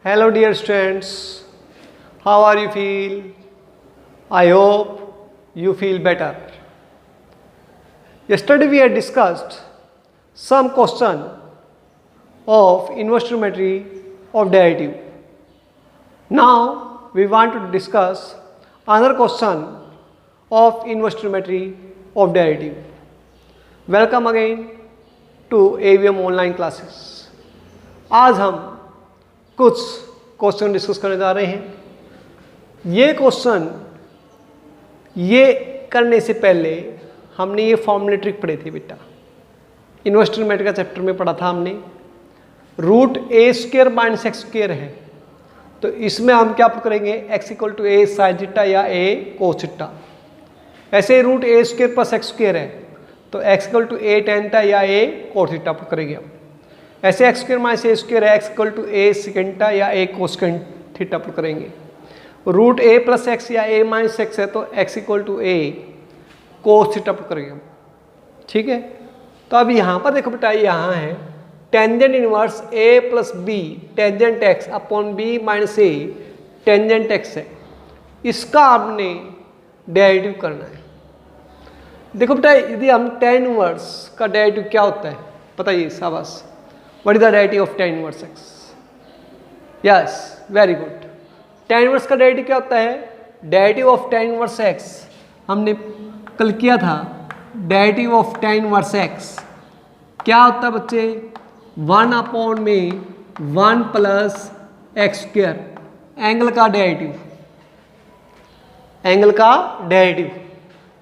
Hello dear students, how are you feel? I hope you feel better. Yesterday we had discussed some question of inverse trigonometry of derivative. Now we want to discuss another question of inverse trigonometry of derivative. Welcome again to AVM online classes. आज हम कुछ question discuss करने जा रहे हैं। ये question ये करने से पहले हमने ये फॉर्मूले ट्रिक पढ़े थे बेटा, इनवर्स ट्रिग्नोमेट्री का चैप्टर में पढ़ा था हमने। Root A square minus X square है, तो इसमें हम क्या पुट करेंगे, X equal to A sine theta या ए कोस थीटा। ऐसे root A square plus X square है, तो X equal to A tan theta या ए कोस थीटा पुट करेंगे हम। ऐसे X square minus A square है, X equal to A sec theta या ए कोस थीटा पुट करेंगे। Root ए plus X या ए माइनस एक्स है, तो X equal to A cos theta put करेंगे हम। ठीक है, तो अब यहाँ पर देखो बेटा, यहाँ है tangent inverse a plus b tangent x upon b minus a tangent x है। इसका आपने डेरिवेटिव करना है। देखो बेटा, यदि हम टेन इनवर्स का डेरिवेटिव क्या होता है बताइए, शाबाश। What is the derivative of ten inverse x? Yes, very good. Tan inverse का डेरिवेटिव क्या होता है? Derivative of ten inverse x हमने कल किया था। Derivative of ten inverse x क्या होता है बच्चे? 1 अपॉन में 1 प्लस एक्स स्क्वायर, एंगल का डेरिवेटिव, एंगल का डेरिवेटिव।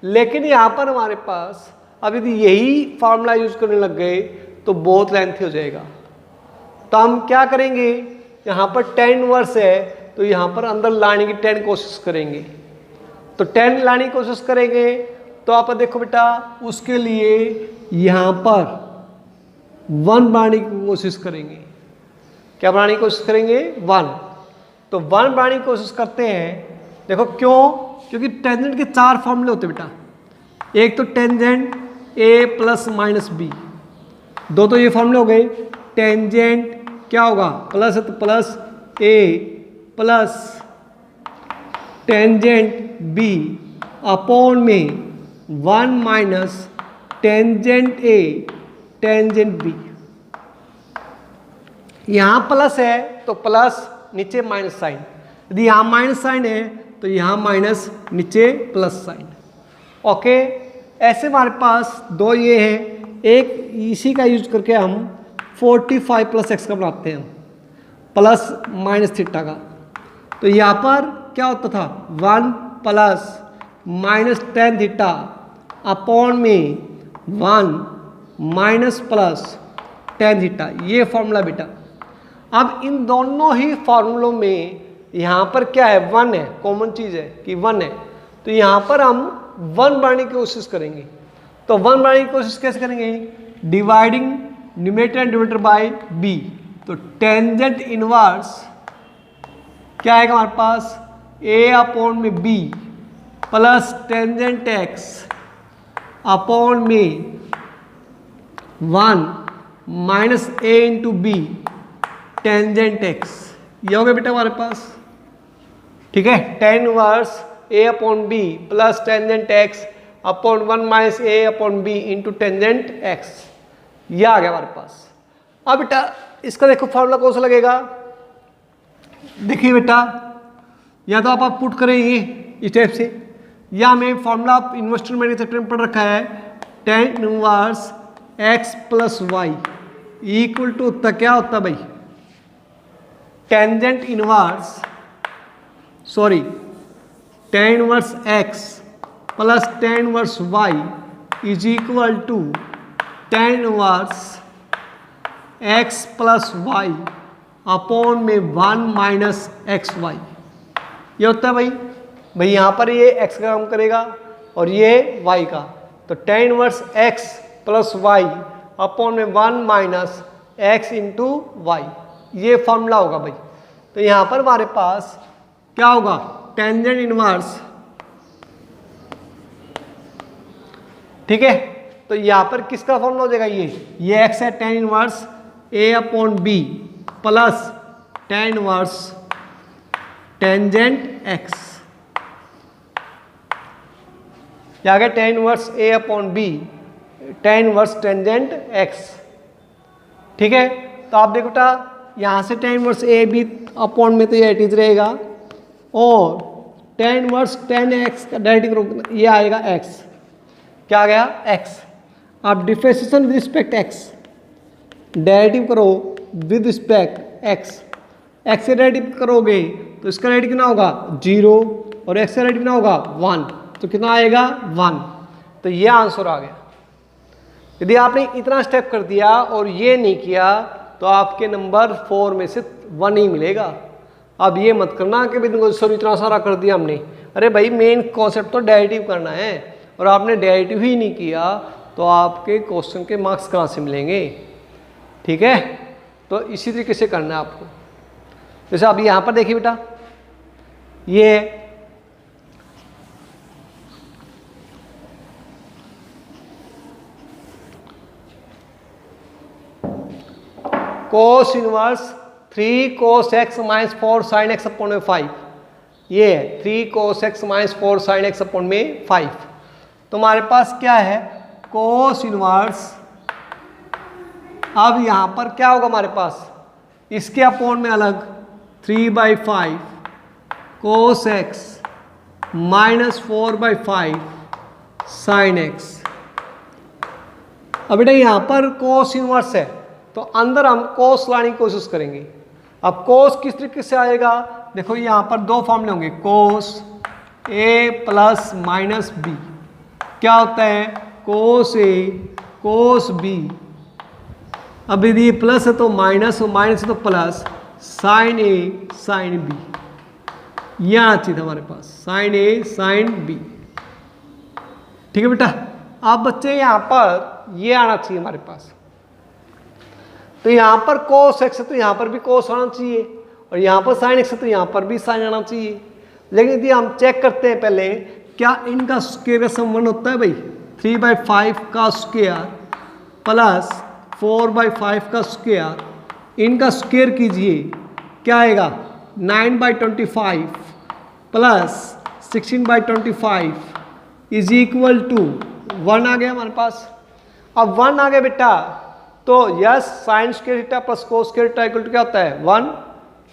लेकिन यहाँ पर हमारे पास अब यदि यही फार्मूला यूज करने लग गए तो बहुत लेंथी हो जाएगा। तो हम क्या करेंगे, यहाँ पर टेन इनवर्स है तो यहाँ पर अंदर लाने की 10 कोशिश करेंगे। तो 10 लाने की कोशिश करेंगे तो आप देखो बेटा, उसके लिए यहाँ पर 1 बनाने की कोशिश करेंगे। क्या बनाने की कोशिश करेंगे? 1। तो 1 बनाने की कोशिश करते हैं। देखो क्यों? क्योंकि टेंजेंट के 4 फॉर्मूले होते बेटा। एक तो tangent A plus minus B, दो तो ये फॉर्मूले हो गए। टेंजेंट क्या होगा? प्लस है तो plus A plus tangent B upon में 1 minus tangent A tangent B. यहां प्लस है तो प्लस, नीचे माइनस साइन। यदि यहां माइनस साइन है तो यहां माइनस, नीचे प्लस साइन। ओके, ऐसे हमारे पास दो ये हैं। एक इसी का यूज करके हम 45 प्लस एक्स का बनाते हैं, प्लस माइनस थीटा का। तो यहाँ पर क्या होता था? 1 plus minus tan theta upon में 1 माइनस प्लस टेन थीटा, ये फॉर्मूला बेटा। अब इन दोनों ही फॉर्मूलों में यहाँ पर क्या है? 1 है, कॉमन चीज़ है कि 1 है। तो यहाँ पर हम 1 बनाने की कोशिश करेंगे। तो 1 बनाने की कोशिश कैसे करेंगे? Dividing numerator and denominator by b. तो टेंजेंट इनवर्स क्या आएगा हमारे पास? ए अपॉन में b plus tangent x upon में 1 minus a into b tangent x. ये हो गया बेटा हमारे पास। ठीक है, tan inverse a upon b plus tangent x upon 1 minus a upon b into tangent x, यह आ गया हमारे पास। अब बेटा इसका देखो फॉर्मूला कौन सा लगेगा? देखिए बेटा, या तो आप पुट करेंगे इस टाइप से, या हमें फॉर्मूला इनवर्स ट्रिग्नोमेट्री चैप्टर में पढ़ रखा है। Tan inverse X plus Y equal to होता क्या होता भाई? Tangent inverse, sorry, tan inverse X plus tan inverse Y is equal to tan inverse X plus Y upon में 1 माइनस एक्स वाई। ये होता है भाई यहाँ पर ये एक्स का काम करेगा और ये वाई का। तो tan inverse X plus Y upon में 1 माइनस एक्स इंटू वाई, ये फॉर्मूला होगा भाई। तो यहाँ पर हमारे पास क्या होगा? टेंजेंट इनवर्स, ठीक है। तो यहाँ पर किसका फॉर्मूला हो जाएगा? ये एक्स है tan inverse a upon b plus tan inverse tangent x, क्या गया tan inverse a upon b tan inverse tangent x. ठीक है, तो आप देखो बेटा यहाँ से tan inverse a b upon में तो ये एट रहेगा और tan इनवर्स tan x का डायरेक्ट ये आएगा x, क्या आ गया x। आप differentiation with respect x derivative करो विद रिस्पेक्ट x, x से डेरिवेटिव करोगे तो इसका डेरिवेटिव कितना होगा 0 और x का डेरिवेटिव कितना होगा 1, तो कितना आएगा 1। तो ये आंसर आ गया। यदि आपने इतना स्टेप कर दिया और ये नहीं किया तो आपके नंबर 4 में से 1 ही मिलेगा। अब ये मत करना कि भाई सर इतना सारा कर दिया हमने, अरे भाई मेन कॉन्सेप्ट तो डेरिवेटिव करना है और आपने डेरिवेटिव ही नहीं किया तो आपके क्वेश्चन के मार्क्स कहाँ से मिलेंगे। ठीक है, तो इसी तरीके से करना है आपको। जैसे अब यहाँ पर देखिए बेटा, ये cos inverse 3 cos x minus 4 sin x upon में 5, ये है 3 cos x minus 4 sin x upon में 5। तो हमारे पास क्या है कोस इनवर्स, अब यहाँ पर क्या होगा हमारे पास इसके अपॉन में अलग 3/5 cos x minus 4/5 sin x। अब बेटा यहाँ पर कोस इनवर्स है तो अंदर हम कोस लाने की कोशिश करेंगे। अब कोस किस तरीके से आएगा, देखो यहाँ पर दो फॉर्मूले होंगे कोस ए प्लस माइनस बी, क्या होता है कोस ए कोस बी। अब यदि प्लस है तो माइनस और माइनस है तो plus sign a sine B, यह आना चाहिए था हमारे पास साइन ए साइन बी। ठीक है बेटा, अब बच्चे यहाँ पर ये आना चाहिए हमारे पास। तो यहाँ पर कोस एक्स है तो यहाँ पर भी कोस आना चाहिए और यहाँ पर साइन एक्स है तो यहाँ पर भी साइन आना चाहिए। लेकिन यदि हम चेक करते हैं पहले क्या इनका स्क्वायर का सम होता है भाई 3/5 का स्क्वायर प्लस 4/5 का स्क्वायर, इनका स्क्वायर कीजिए क्या आएगा 9/25 प्लस 16/25 इज इक्वल टू 1 आ गया हमारे पास। अब 1 आ गया बेटा तो yes sine square theta plus cos square theta equal to क्या होता है 1।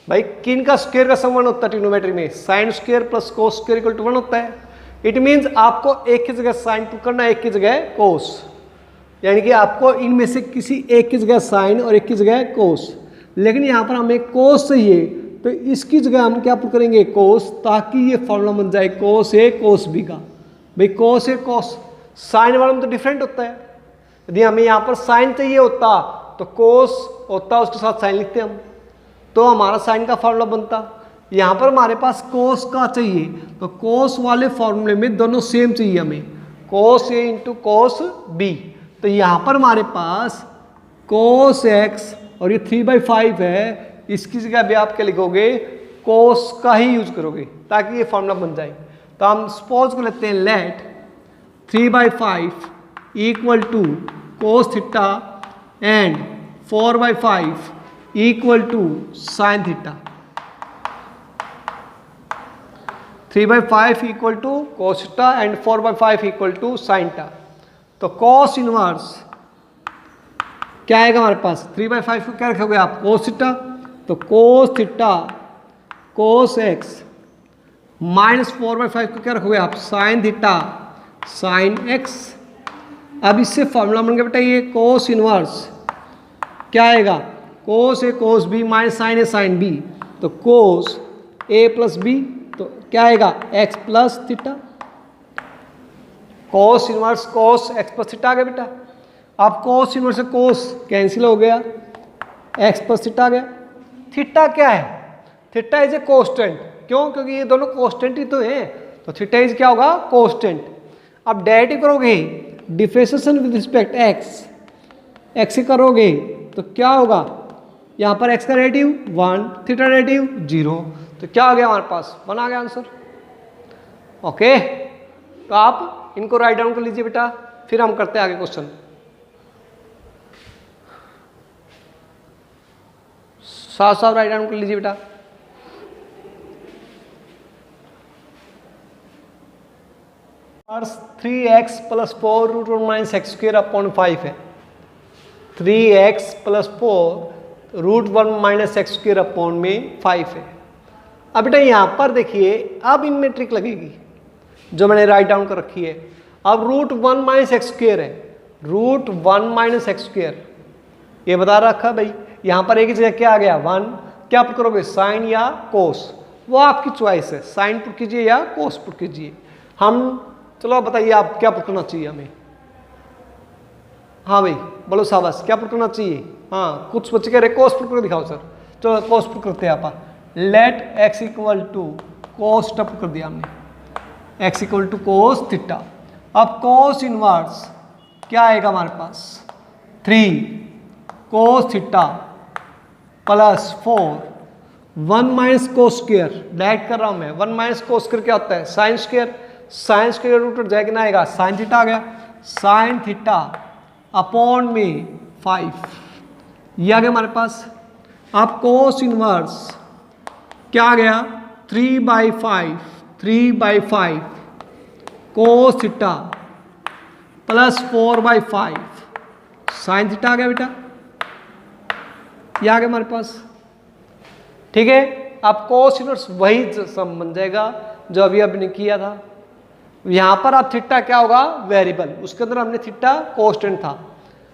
भाई किन का स्क्वायर का सम 1 होता है ट्रिग्नोमेट्री में, sine square plus cos square equal to 1 होता है। इट मींस आपको एक की जगह साइन पुट करना है, एक की जगह कोस, यानी कि आपको इनमें से किसी एक की जगह साइन और एक की जगह कोस। लेकिन यहाँ पर हमें कोस चाहिए तो इसकी जगह हम क्या पुट करेंगे कोस, ताकि ये फॉर्मूला बन जाए कोस ए कोस बी का। भाई कोस ए कोस साइन वाला में तो डिफरेंट होता है, यदि हमें यहाँ पर साइन चाहिए होता तो कोस होता उसके साथ साइन लिखते हम तो हमारा साइन का फॉर्मूला बनता। यहाँ पर हमारे पास कोस का चाहिए तो कोस वाले फॉर्मूले में दोनों सेम चाहिए हमें, कोस ए इंटू कोस बी। तो यहाँ पर हमारे पास कोस एक्स और ये 3/5 है, इसकी जगह भी आप क्या लिखोगे कोस का ही यूज करोगे ताकि ये फॉर्मूला बन जाए। तो हम सपोज को लेते हैं let 3/5 equal to cos theta and 4/5 equal to sine theta. 3/5 equal to cos theta and 4/5 equal to sine theta. तो कोस इनवर्स क्या आएगा हमारे पास 3/5 को क्या रखोगे आप कोस थीटा, तो cos theta cos x minus 4/5 को क्या रखोगे आप साइन थीटा साइन एक्स। अब इससे फॉर्मूला बन गया बेटा ये कोस इनवर्स क्या आएगा cos a cos b minus sine a sine b, तो कोस ए प्लस बी तो क्या आएगा x plus theta. Cos inverse cos x plus theta आ गया बेटा। अब कोस इनवर्स से कोस कैंसिल हो गया, एक्स प्लस थीटा आ गया। थीटा क्या है, थीटा इज ए कोस्टेंट, क्यों क्योंकि ये दोनों कोस्टेंट ही तो हैं, तो थीटा इज क्या होगा कोस्टेंट। अब डेरिवेटिव करोगे differentiation with respect x, x से करोगे तो क्या होगा यहाँ पर एक्स का डेरिवेटिव 1 थीटा डेरिवेटिव 0, तो क्या हो गया हमारे पास 1 आ गया आंसर। ओके, तो आप इनको राइट डाउन कर लीजिए बेटा, फिर हम करते हैं आगे क्वेश्चन। साफ साफ राइट हैंड कर लीजिए बेटा। Three X plus 4 root 1 minus X square upon 5 है। 3x plus 4 root 1 minus X square upon में 5 है। अब बेटा यहां पर देखिए, अब इनमें ट्रिक लगेगी जो मैंने राइट डाउन कर रखी है। अब रूट 1 माइनस एक्स स्क्र है, रूट 1 माइनस एक्स स्क्र ये बता रखा भाई। यहां पर एक ही जगह क्या आ गया 1, क्या पुट करोगे साइन या कोस, वो आपकी चॉइस है, साइन पुट कीजिए या कोस पुट कीजिए। हम चलो आप बताइए आप क्या पुट करना चाहिए हमें। हाँ भाई बोलो शाबाश, क्या पुट करना चाहिए। हाँ कुछ बच्चे कह रहे कोस पुट करके दिखाओ सर, चलो कोस पुट करते हैं आप। Let X equal to cos put कर दिया हमने, X equal to cos theta. अब कोस इनवर्स क्या आएगा हमारे पास 3 cos theta plus 4 1 minus cos square, direct कर रहा हूं मैं। 1 माइनस कोस स्क्वायर क्या होता है sine square, sine square root जाए कितना आएगा साइन थीटा आ गया, साइन थीटा अपॉन में 5 ये आ गया हमारे पास। अब कोस इनवर्स क्या आ गया 3/5 3/5 cos theta plus 4/5 sine theta आ गया बेटा, ये आ गया हमारे पास। ठीक है, अब कोस इनवर्स वही सम बन जाएगा जो अभी आपने किया था। यहां पर अब थीटा क्या होगा वेरिएबल, उसके अंदर हमने थीटा कांस्टेंट था।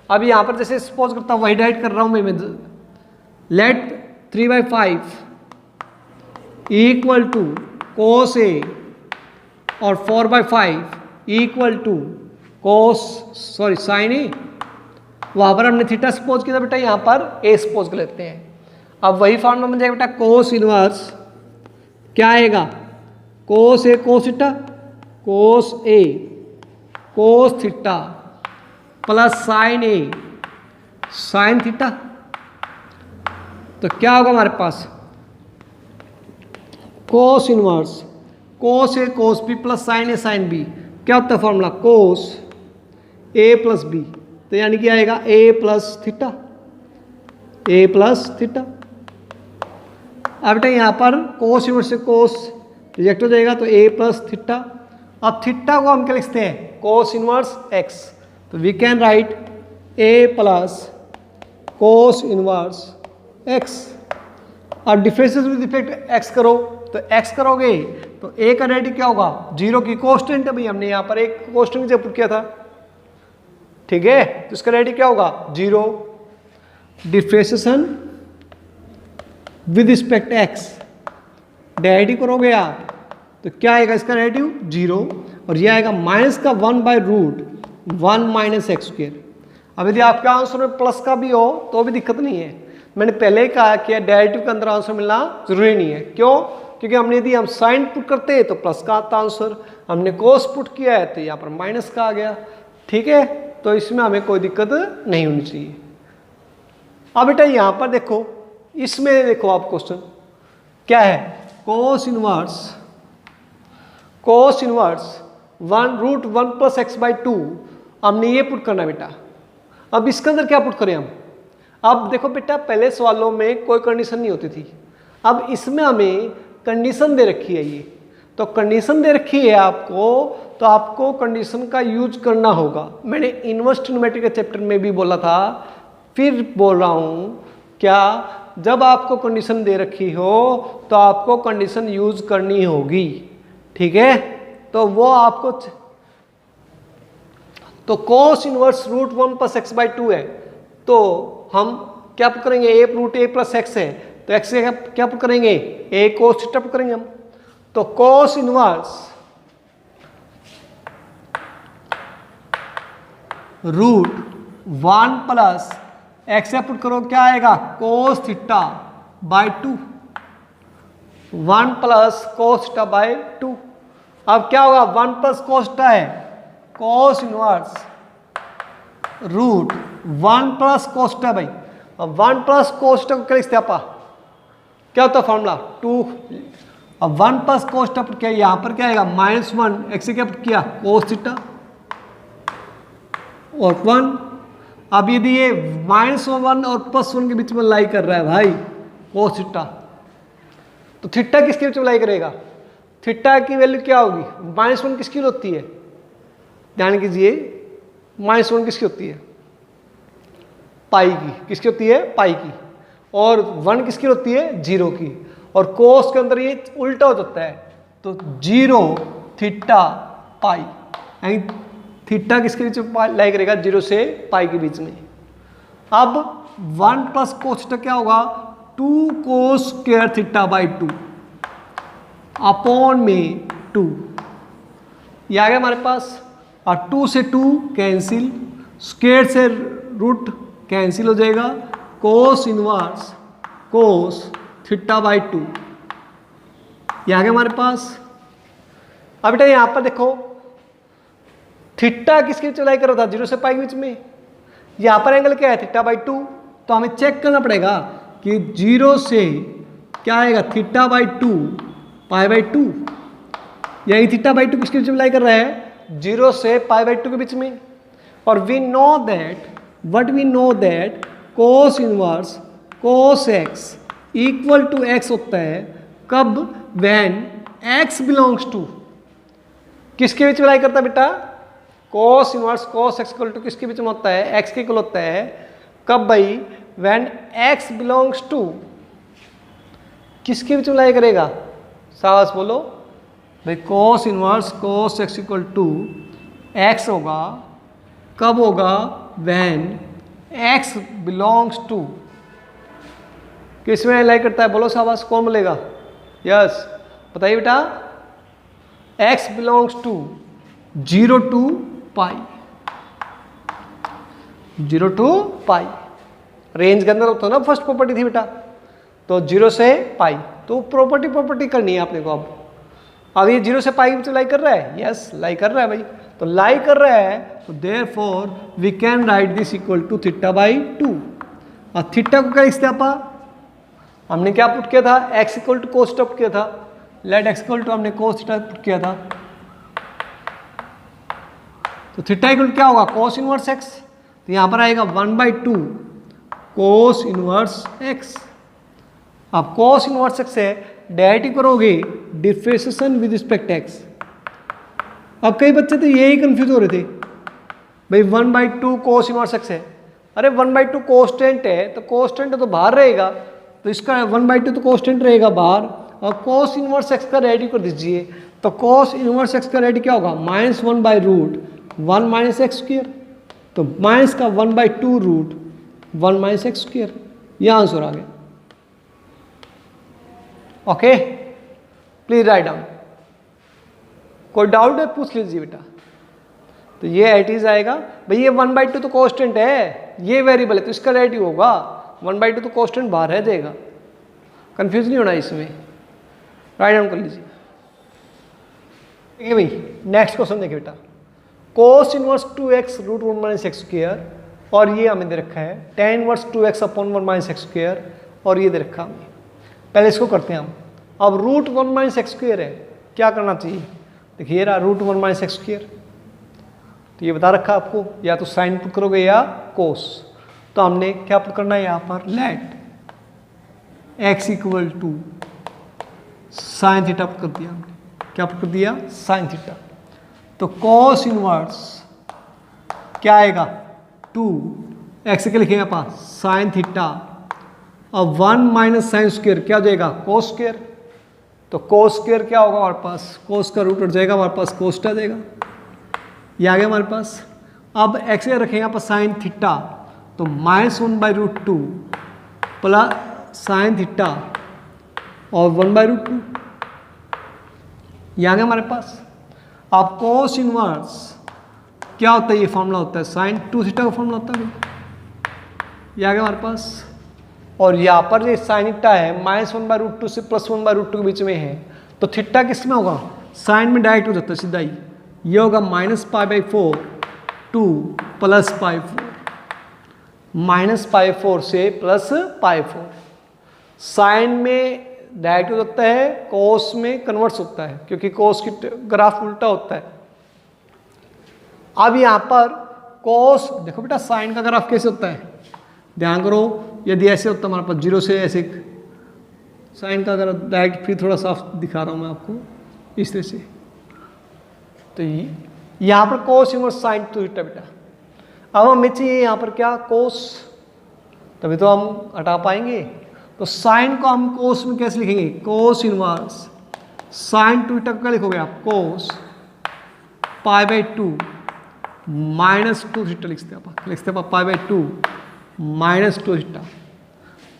अब यहां पर जैसे सपोज करता हूं वही डाइट कर रहा हूं मैं। लेट 3/5 इक्वल टू कोस ए और 4/5 इक्वल टू कोस साइन ए। वहां पर हमने थीटा सपोज किया था बेटा, यहां पर ए सपोज कर लेते हैं। अब वही फॉर्मूला बन जाएगा बेटा कोस इनवर्स क्या आएगा cos a cos theta cos a cos theta plus sign a sine theta. तो क्या होगा हमारे पास कोस inverse cos a cos B plus sign a sine B, क्या होता है formula cos a plus b, तो यानी कि आएगा ए प्लस थीटा, ए प्लस थीटा। अब बेटा यहाँ पर कोस इनवर्स से कोस रिजेक्ट हो जाएगा तो ए प्लस थीटा। अब थीटा को हम क्या लिखते हैं कोस इनवर्स एक्स, तो we can write A plus cos inverse X. अब डिफरेंसेस विद इफेक्ट एक्स करो, तो एक्स करोगे तो ए का रेडी क्या होगा 0 की कांस्टेंट है भाई, हमने यहाँ पर एक कांस्टेंट जब पुट किया था। ठीक है, तो इसका रेडी क्या होगा 0। Differentiation with respect x derivative करोगे आप तो क्या आएगा इसका रेडिव 0, और ये आएगा माइनस का 1/√1 माइनस एक्स स्क्वायर। अब यदि आपका आंसर में प्लस का भी हो तो भी दिक्कत नहीं है। मैंने पहले ही कहा कि डेरिवेटिव के अंदर आंसर मिलना जरूरी नहीं है। क्यों? क्योंकि हमने यदि हम साइन पुट करते हैं तो प्लस का आता आंसर, हमने कोस पुट किया है तो यहाँ पर माइनस का आ गया। ठीक है, तो इसमें हमें कोई दिक्कत नहीं होनी चाहिए। अब बेटा यहाँ पर देखो, इसमें देखो आप क्वेश्चन क्या है कोस इनवर्स 1√1 प्लस x/2 हमने ये पुट करना है बेटा। अब इसके अंदर क्या पुट करें हम? अब देखो बेटा पहले सवालों में कोई कंडीशन नहीं होती थी, अब इसमें हमें कंडीशन दे रखी है। ये तो कंडीशन दे रखी है आपको, तो आपको कंडीशन का यूज करना होगा। मैंने इनवर्स ट्रिग्नोमेट्री के चैप्टर में भी बोला था, फिर बोल रहा हूँ, क्या जब आपको कंडीशन दे रखी हो तो आपको कंडीशन यूज करनी होगी। ठीक है, तो वो आपको तो कोस इनवर्स √1 प्लस x/2 है, तो हम क्या पुट करेंगे a प्लस x है तो x से क्या पुट करेंगे a कोस थीटा पुट करेंगे हम। तो कोस इनवर्स √1 प्लस x से पुट करो क्या आएगा cos theta by 2, 1 plus cos theta by 2। अब क्या होगा 1 प्लस कोस थीटा है cos inverse √1 plus cos theta भाई। अब 1 प्लस कोस थीटा को क्या लिखते हैं आपा, क्या होता है फॉर्मूला 2। अब 1 प्लस कोस थीटा पुट किया, यहाँ पर क्या आएगा -1, x से क्या पुट किया कोस थीटा और 1। अब यदि ये -1 और +1 के बीच में लाई कर रहा है भाई कोस थीटा। तो थीटा किसके बीच में लाई करेगा? थीटा की वैल्यू क्या होगी? -1 किसकी होती है? ध्यान कीजिए, -1 किसकी होती है? पाई की। किसकी होती है? पाई की। और 1 किसकी होती है? 0 की। और कोस के अंदर ये उल्टा हो जाता है, तो 0 थीटा पाई, यानी थीटा किसके बीच में लाई करेगा? 0 से पाई के बीच में। अब 1 प्लस कोस थीटा क्या होगा? 2 कोस स्क्वायर थीटा बाई 2 अपॉन में 2। ये आ गया हमारे पास। और 2 से 2 कैंसिल, स्क्वायर से रूट कैंसिल हो जाएगा, कोस इनवर्स कोस थीटा बाई 2। ये आ गया हमारे पास। अब बेटा यहां पर देखो, थीटा किसके बीच में लाई कर रहा था? 0 से पाई के बीच में। यहां पर एंगल क्या है? Theta by 2। तो हमें चेक करना पड़ेगा कि 0 से क्या आएगा? थीटा बाई 2 पाई बाई 2, यानी थीटा बाई 2 किसके बीच में लाई कर रहा है? 0 से पाई बाई 2 के बीच में। और we know that, what we know that cos inverse cos X equal to X होता है कब? व्हेन एक्स बिलोंग्स टू, किसके बीच में लाई करता है बेटा? Cos inverse cos X equal to किसके बीच में होता है? एक्स के इक्वल होता है कब भाई? व्हेन एक्स बिलोंग्स टू, किसके बीच में लाई करेगा? साहस बोलो भाई। Cos inverse cos X equal to X होगा कब होगा? व्हेन एक्स बिलोंग्स टू, किस में लाई करता है? बोलो शाबाश, कौन बोलेगा? यस, बताइए बेटा। X belongs to 0 to pi, 0 to pi range के अंदर होता है ना, फर्स्ट प्रॉपर्टी थी बेटा। तो 0 से पाई, तो प्रॉपर्टी करनी है आपने को। अब ये 0 से पाई के बीच लाई कर रहा है? यस, लाई कर रहा है भाई। तो लाई कर रहा है, तो therefore we can write this equal to theta by 2। और थीटा को क्या लिखते हैं आपा? हमने क्या पुट किया था? X equal to cos put किया था। लेट एक्स इक्वल टू हमने कोस थीटा पुट किया था। तो थीटा इक्वल क्या होगा? कोस इनवर्स एक्स। तो यहां पर आएगा 1/2 कोस इनवर्स एक्स। अब कोस इनवर्स एक्स से डेरिवेटिव करोगे डिफरेंशिएशन विद रिस्पेक्ट एक्स। अब कई बच्चे तो यही कंफ्यूज हो रहे थे भाई, 1/2 कोस इनवर्स एक्स है। अरे 1/2 कोस्टेंट है, तो कोस्टेंट तो बाहर रहेगा, तो इसका 1/2 तो कोस्टेंट रहेगा बाहर। और कोस इनवर्स एक्स का डेरिवेटिव कर दीजिए, तो कोस इनवर्स एक्स का डेरिवेटिव क्या होगा? -1/√1 माइनस एक्स स्क्वायर। तो माइनस का 1/2√1 माइनस एक्स स्क्वायर, यह आंसर आ गया। Okay, please write down. कोई डाउट है पूछ लीजिए बेटा। तो ये एट इज आएगा भाई, ये 1/2 तो कांस्टेंट है, ये वेरिएबल है, तो इसका डेरिवेटिव होगा 1/2 तो कांस्टेंट बाहर रह जाएगा। कंफ्यूज नहीं होना इसमें, राइट डाउन कर लीजिए। ठीक है भाई, नेक्स्ट क्वेश्चन देखिए बेटा। Cos inverse 2x √1 minus X square, और ये हमें दे रखा है tan inverse 2x upon 1 minus X square, और ये दे रखा हमें। पहले इसको करते हैं हम। अब √1 माइनस एक्स स्क्वायर है, क्या करना चाहिए? देखिए रहा √1 माइनस एक्स स्क्वायर, तो ये बता रखा आपको, या तो साइन पुट करोगे या कोस। तो हमने क्या पुट करना है यहाँ पर? Let x equal to sine theta put कर दिया हमने। क्या पुट कर दिया? Sine theta. तो कोस इनवर्स क्या आएगा? 2x के लिखेंगे पास साइन थीटा, और 1 माइनस साइन स्क्वायर क्या हो जाएगा? Cos square. तो कोस स्क्वायर क्या होगा हमारे पास? कोस का रूट हट जाएगा, हमारे पास कोस आ जाएगा। ये आ गया हमारे पास। अब एक्स रखेंगे यहाँ पर साइन थीटा, तो -1/√2 प्लस साइन थीटा और 1/√2, ये आ गया हमारे पास। अब कोस इनवर्स क्या होता है? ये फॉर्मूला होता है साइन 2 थीटा का फॉर्मूला होता है, ये आ गया हमारे पास। और यहाँ पर ये साइन थीटा है -1/√2 से +1/√2 के बीच में है, तो थीटा किस में होगा? साइन में डायरेक्ट हो जाता है सीधा ही। ये होगा -π/4 2 + π4, -π4 से +π4। साइन में डायरेक्ट हो जाता है, कोस में कन्वर्ट्स होता है, क्योंकि कोस की ग्राफ उल्टा होता है। अब यहाँ पर कोस देखो बेटा, साइन का ग्राफ कैसे होता है? ध्यान करो, यदि ऐसे होता हमारे पास 0 से ऐसे साइन का अगर डायरेक्ट फिर थोड़ा साफ दिखा रहा हूँ मैं आपको इस तरह से। तो यहाँ पर कोस इनवर्स साइन 2 थीटा बेटा। अब हमें चाहिए यहाँ पर क्या, कोस, तभी तो हम हटा पाएंगे। तो साइन को हम कोस में कैसे लिखेंगे, कोस इनवर्स साइन 2 थीटा क्या लिखोगे आप, कोस π/2 माइनस 2 थीटा लिखते हैं π/2 माइनस 2 थीटा।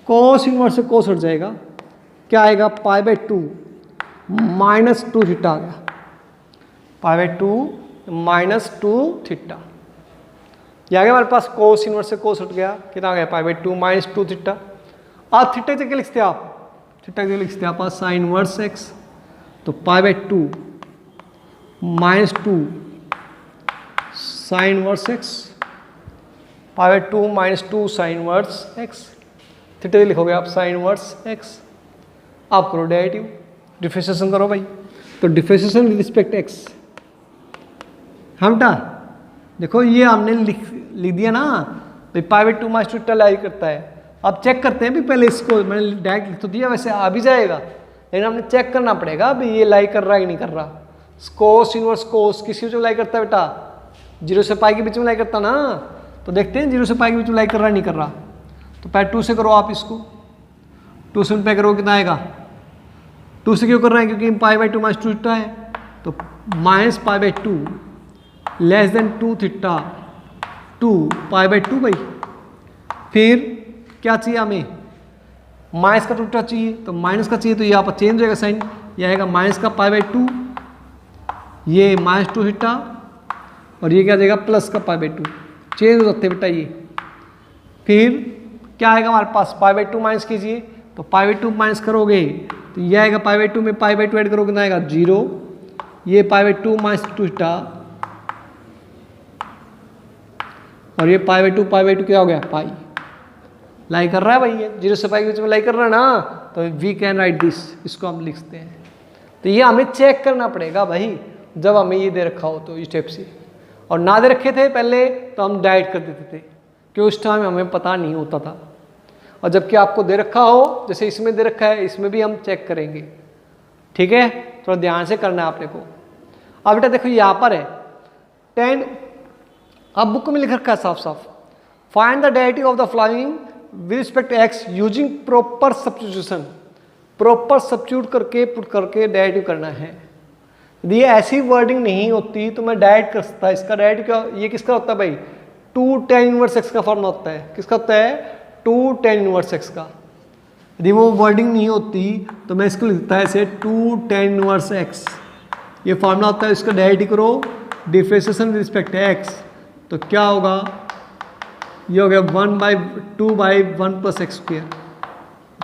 कोस इनवर्स से कोस हट जाएगा, क्या आएगा, π/2 माइनस 2 थीटा आ गया, π/2 माइनस 2 थीटा। ये आ गया हमारे पास, कोस इनवर्स से कोस हट गया, कितना आ गया, π/2 माइनस 2 थीटा। अब थीटा की जगह लिखते हैं आप, थीटा की जगह लिखते हैं आप साइन इनवर्स एक्स, तो π/2 minus 2 sine inverse x, π/2 minus 2 sine inverse x. Theta लिखोगे आप साइन इनवर्स एक्स। आप करो डेरिवेटिव, डिफरेंशिएशन करो भाई। तो डिफरेंशिएशन विद रिस्पेक्ट एक्स, हम बेटा देखो ये हमने लिख दिया ना भाई, π/2 माइनस 2 थीटा लाई करता है। अब चेक करते हैं भी, पहले इसको मैंने डायरेक्ट लिख तो दिया, वैसे आ भी जाएगा, लेकिन हमने चेक करना पड़ेगा भी ये लाई कर रहा है कि नहीं कर रहा। कोस इनवर्स कोस किसी बीच में लाई करता है बेटा, 0 से पाई के बीच में लाई करता ना। तो देखते हैं 0 से पाई के बीच में लाई कर रहा है नहीं कर रहा। तो पहले 2 से करो आप इसको, 2 से पे करो कितना आएगा, 2 से क्यों कर रहे हैं, क्योंकि π/2 माइनस 2 थीटा है। तो माइनस π/2 लेस देन 2 थीटा 2 π/2 भाई। फिर क्या चाहिए हमें, माइनस का 2 थीटा चाहिए, तो माइनस का चाहिए तो यहाँ पर चेंज हो जाएगा साइन, ये आएगा माइनस का π/2, ये माइनस 2 थीटा, और ये क्या जाएगा प्लस का π/2, चेंज हो जाते बेटा ये। फिर क्या आएगा हमारे पास, π/2 माइनस कीजिए, तो π/2 माइनस करोगे तो ये आएगा π/2 में π/2 ऐड करोगे कितना आएगा 0, ये π/2 माइनस 2 थीटा, और ये π/2 क्या हो गया, पाई। लाई कर रहा है भाई, ये 0 से पाई के बीच में लाई कर रहा है ना, तो वी कैन राइट दिस, इसको हम लिखते हैं। तो ये हमें चेक करना पड़ेगा भाई, जब हमें ये दे रखा हो तो स्टेप से, और ना दे रखे थे पहले तो हम डाइट कर देते थे, क्योंकि उस टाइम हमें पता नहीं होता था। और जबकि आपको दे रखा हो, जैसे इसमें दे रखा है, इसमें भी हम चेक करेंगे, ठीक है, थोड़ा ध्यान से करना है आपने को। अब बेटा देखो यहाँ पर है 10, अब बुक में लिख रखा है साफ साफ, find the derivative of the following with respect x using proper substitution. Proper substitute करके पुट करके डेरिवेटिव करना है। यदि ऐसी वर्डिंग नहीं होती तो मैं डायरेक्ट कर सकता, इसका डायरेक्ट क्या, ये किसका होता है भाई, 2 tan इनवर्स एक्स का फॉर्मूला होता है, किसका होता है, 2 tan इनवर्स एक्स का। यदि वो वर्डिंग नहीं होती तो मैं इसको लिखता है ऐसे 2 tan इनवर्स एक्स, ये फॉर्मूला होता है। इसका डेरिवेटिव करो डिफरेंशिएशन विद रिस्पेक्ट एक्स, तो क्या होगा, ये हो गया 1/2/1 प्लस एक्स स्क्वायर,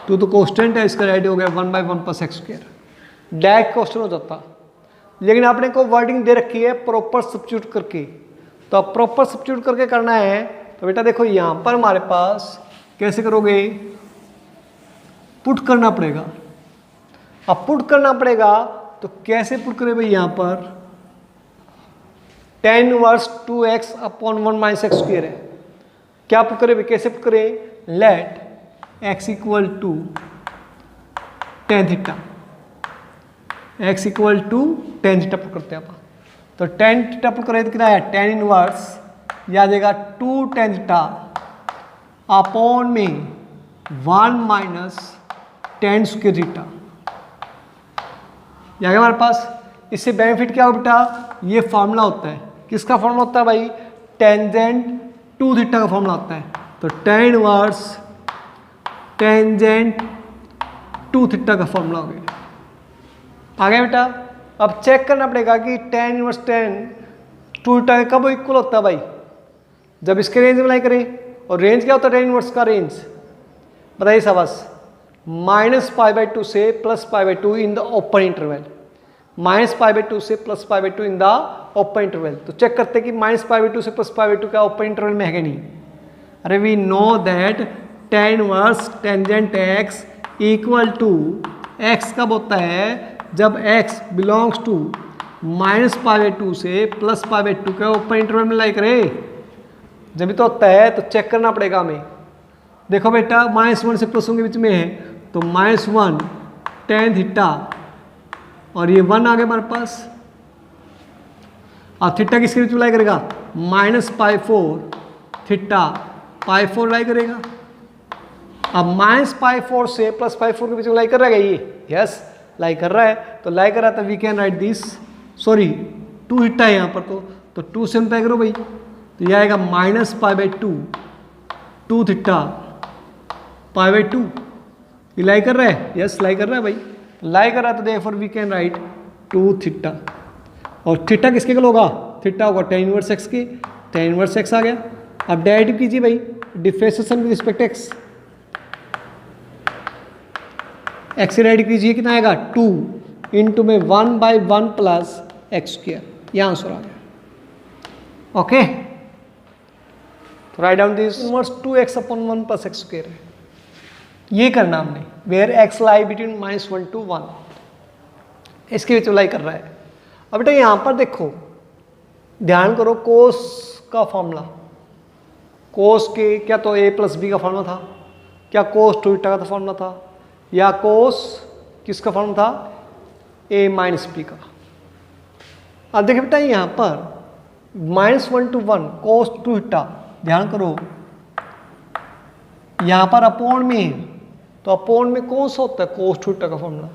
2 तो कॉन्स्टेंट है, इसका डेरिवेटिव हो गया 1/1 plus X square. Direct question हो जाता, लेकिन आपने को वर्डिंग दे रखी है प्रॉपर सब्स्टिट्यूट करके, तो अब प्रॉपर सब्स्टिट्यूट करके करना है। तो बेटा देखो यहाँ पर हमारे पास कैसे करोगे, पुट करना पड़ेगा। अब पुट करना पड़ेगा तो कैसे पुट करें भाई, यहाँ पर tan inverse 2x upon 1 minus X square है, क्या पुट करें भाई, कैसे पुट करें, let x equal to tan theta, x equal to tan theta put करते हैं आप। तो tan थीटा पुट करें तो कितना है, tan इनवर्स ये आ जाएगा 2 tan थीटा अपॉन में 1 माइनस tan स्क्वायर थीटा, ये आ गया हमारे पास। इससे बेनिफिट क्या हो बेटा, ये फॉर्मूला होता है, किसका फॉर्मूला होता है भाई, टेंजेंट 2 थीटा का फॉर्मूला होता है। तो tan इनवर्स टेंजेंट 2 थीटा का फॉर्मूला हो गया, आ गया बेटा। अब चेक करना पड़ेगा कि tan इनवर्स tan 2 थीटा कब इक्वल होता है भाई, जब इसके रेंज में लाई करें। और रेंज क्या होता है tan इनवर्स का रेंज, बताइए शाबाश, -π/2 से +π/2 इन द ओपन इंटरवल, -π/2 से +π/2 इन द ओपन इंटरवल। तो चेक करते हैं कि -π/2 से +π/2 का ओपन इंटरवल में है कि नहीं। अरे we know that tan inverse tangent x equal to x कब होता है, जब x बिलोंग्स टू -π/2 से +π/2 का ओपन इंटरवल में लाई करे, जब भी तो होता है। तो चेक करना पड़ेगा हमें। देखो बेटा -1 से +1 के बीच में है, तो -1 टेन थीटा और ये 1 आ गया हमारे पास। अब थीटा किसके बीच में लाई करेगा? -π4 थीटा π4 लाई करेगा। अब -π4 से +π4 के बीच में लाई कर रहा है ये? यस, लाई कर रहा है। तो लाई कर रहा है तो we can write this, sorry 2 theta है यहाँ पर, तो 2 से मल्टीप्लाई करो भाई, तो ये आएगा -π/2 2 थीटा π/2। ये लाई कर रहा है? यस, लाई कर रहा है भाई। लाई कर रहा है तो therefore we can write 2 theta. और थीटा किसके इक्वल होगा? थीटा होगा tan इनवर्स x के, tan इनवर्स x आ गया। अब डेरिवेटिव कीजिए भाई, differentiation with respect x, x से डेरिवेटिव कीजिए, कितना आएगा? 2 इंटू में 1/1 प्लस x²। यह आंसर आ गया। ओके, तो write down this inverse 2x/1 plus x² है। ये करना हमने, where x lie between -1 to 1, इसके बीच लाई कर रहा है। अब बेटा यहाँ पर देखो, ध्यान करो, कोस का फॉर्मूला, कोस के क्या तो a + b का फॉर्मूला था, क्या कोस 2 थीटा का फॉर्मूला था, या कोस किसका फॉर्मूला था? a - b का। अब देखिए बेटा यहाँ पर -1 to 1 कोस 2 थीटा, ध्यान करो यहाँ पर अपॉन में, तो अपॉन में कौन सा होता है? कोस 2 थीटा का फॉर्मूला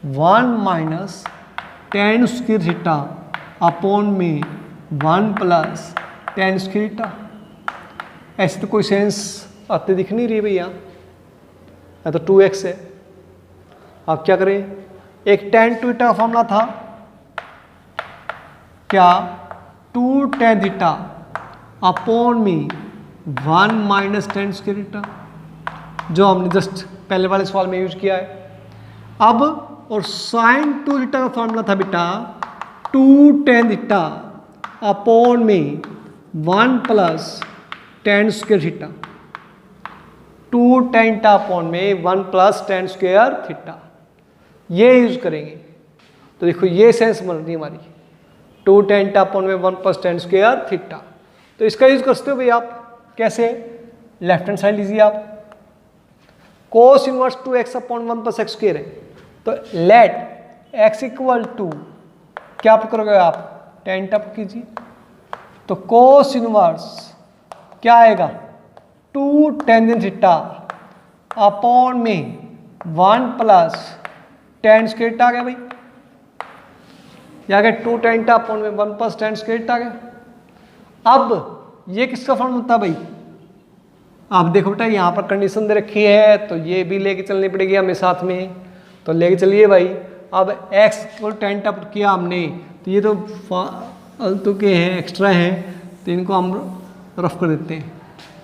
1 - tan² थीटा अपॉन में 1 प्लस tan² थीटा। ऐसे तो कोई सेंस आते दिख नहीं रही भैया, या तो 2x है। अब क्या करें? एक tan 2 थीटा का फॉर्मूला था क्या? 2 tan थीटा अपॉन में 1 - tan² थीटा, जो हमने जस्ट पहले वाले सवाल में यूज किया है। अब और sin 2 थीटा का फॉर्मूला था बेटा 2 tan थीटा अपॉन में 1 plus tan² theta, 2 tan theta upon में 1 प्लस tan² थीटा, ये यूज करेंगे। तो देखो ये सेंस बन रही है हमारी, 2 tan थीटा अपॉन में 1 प्लस tan² थीटा। तो इसका यूज कर सकते हो भाई आप। कैसे? लेफ्ट हैंड साइड लीजिए आप, cos inverse 2x/1 plus x² है, तो लेट x इक्वल टू क्या करोगे आप? tan टप कीजिए, तो कोस इनवर्स क्या आएगा? 2 tan थीटा अपॉन में 1 प्लस tan² थीटा आ गया भाई, या गया 2 tan थीटा अपॉन में 1 प्लस tan² थीटा आ गया। अब ये किसका फॉर्मूला था भाई? आप देखो बेटा यहाँ पर कंडीशन दे रखी है, तो ये भी लेके चलनी पड़ेगी हमें साथ में, तो लेके चलिए भाई। अब x को tan टप किया हमने, तो ये तो फालतू के हैं, एक्स्ट्रा हैं, तो इनको हम रफ कर देते हैं।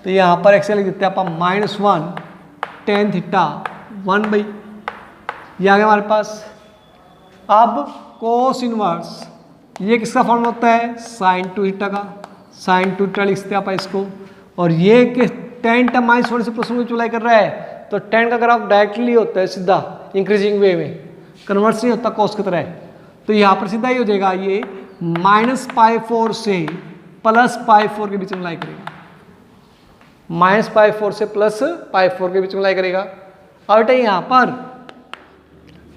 तो यहाँ पर x लिख देते हैं आप -1 tan थीटा 1 भाई, ये आ गया हमारे पास। अब कोस इनवर्स, ये किसका फॉर्मूला होता है? sin 2 थीटा का, sin 2 थीटा लिखते हैं आप इसको। और ये कि tan टर्म -1 से +1 में चुलाई कर रहा है, तो tan का ग्राफ डायरेक्टली होता है सीधा इंक्रीजिंग वे में, कन्वर्स नहीं होता कोस की तरह। तो यहाँ पर सीधा ही हो जाएगा, ये -π4 से +π4 के बीच में लाई करेगा, -π4 से +π4 के बीच में लाई करेगा। और यहाँ पर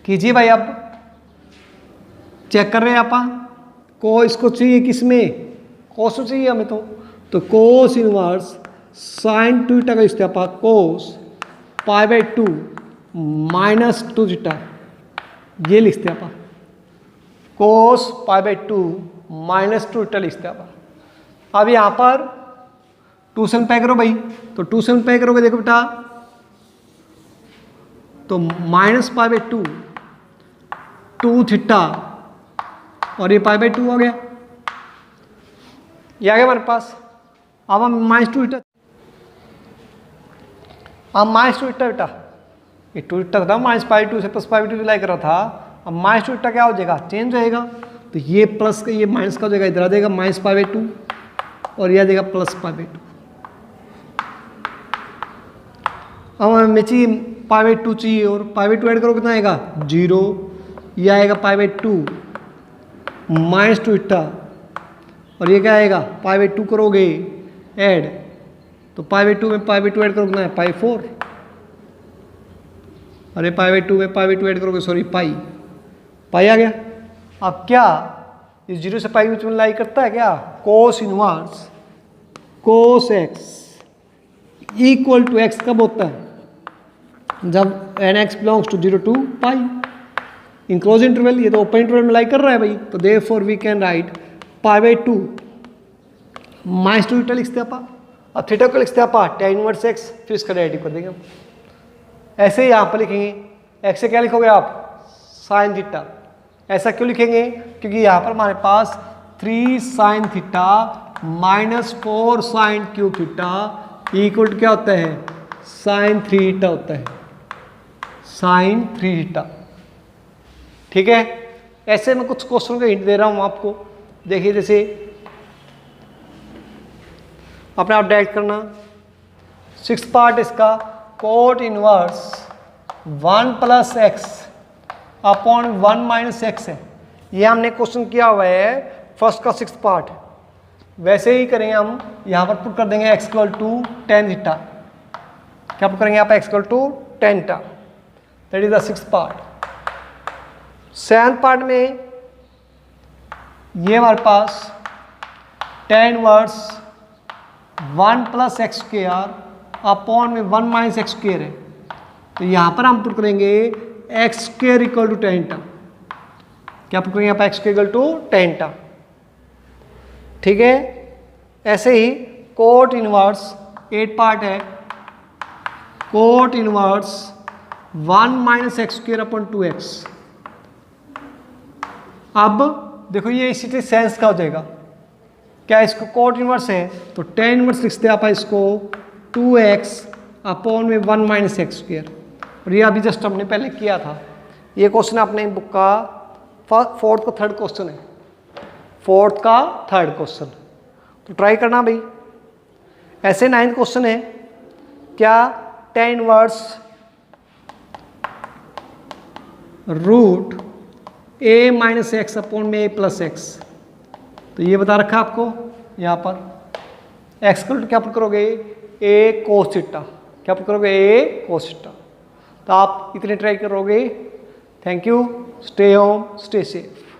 कीजिए भाई, आप चेक कर रहे हैं आप को, इसको चाहिए किसमें? कोस चाहिए हमें, तो कोस इनवर्स sin 2 थीटा का लिखते हैं आप कोस π/2 -2 थीटा, ये लिखते हैं आप कोस π/2 -2 थीटा लिखते हैं आप। अब यहाँ पर 2 से मल्टीप्लाई करो भाई, तो 2 से मल्टीप्लाई करोगे देखो बेटा, तो -π/2 2 थीटा और ये π/2 हो गया, ये आ गया हमारे पास। अब हम -2 थीटा, अब -2 थीटा बेटा, ये 2 थीटा था, -π2 से +π2 लाई कर रहा था। अब -2 थीटा क्या हो जाएगा? चेंज रहेगा, तो ये प्लस का ये माइनस का हो जाएगा, इधर आ जाएगा -π/2 और यह आ जाएगा +π/2। अब हमें चाहिए π/2 चाहिए, और π/2 ऐड करो कितना आएगा? 0, ये आएगा π/2 -2 थीटा, और ये क्या आएगा? π/2 करोगे ऐड, तो π/2 में π/2 ऐड करो कितना है? π4। अरे π/2 में π/2 ऐड करोगे, सॉरी पाई आ गया। अब क्या इस 0 से पाई बीच में लाई करता है क्या? Cos inverse cos X equal to X कब होता है? जब एन X belongs to 0 to pi in close interval. ये तो ओपन इंटरवल में लाई कर रहा है भाई, तो therefore we can write π/2 -2 theta लिखते हैं अपन। अब थीटा को लिखते हैं अपन tan इनवर्स एक्स, फिर इसका डेरिवेटिव कर देंगे हम। ऐसे ही यहाँ पर लिखेंगे, एक्स से क्या लिखोगे आप? Sine theta. ऐसा क्यों लिखेंगे? क्योंकि यहाँ पर हमारे पास 3 sine theta -4 sine cube theta equal to क्या होता है? साइन 3 थीटा होता है, साइन 3 थीटा। ठीक है, ऐसे मैं कुछ क्वेश्चन का हिंट दे रहा हूँ आपको। देखिए जैसे अपने आप डायरेक्ट करना। 6th पार्ट इसका cot inverse 1 + x upon 1 - x है। ये हमने क्वेश्चन किया हुआ है फर्स्ट का 6th पार्ट। वैसे ही करेंगे हम, यहाँ पर पुट कर देंगे x = tan थीटा। क्या पुट करेंगे यहाँ पर? x = tan theta. That is the 6th part. 7th part में ये हमारे पास tan इनवर्स 1 + x² अपॉन में 1 - x² है। तो यहाँ पर हम पुट करेंगे x² = tan थीटा। क्या पुट करेंगे यहाँ पर? x² = tan theta. ठीक है, ऐसे ही कोट इनवर्स 8 पार्ट है, cot inverse 1 - x² upon 2x। अब देखो ये इसी से सेंस का हो जाएगा। क्या इसको कोट इनवर्स है तो tan इनवर्स लिखते हैं आप इसको 2x अपॉन में 1 - x²। और ये अभी जस्ट हमने पहले किया था। ये क्वेश्चन अपने बुक का 4th का 3rd क्वेश्चन है, 4th का 3rd क्वेश्चन। तो ट्राई करना भाई। ऐसे 9th क्वेश्चन है, क्या tan inverse √a - x upon में a + x। तो ये बता रखा आपको यहाँ पर। x को क्या पुट करोगे? a cos theta. क्या पुट करोगे? a cos theta. तो आप इतने ट्राई करोगे। Thank you, stay home, stay safe.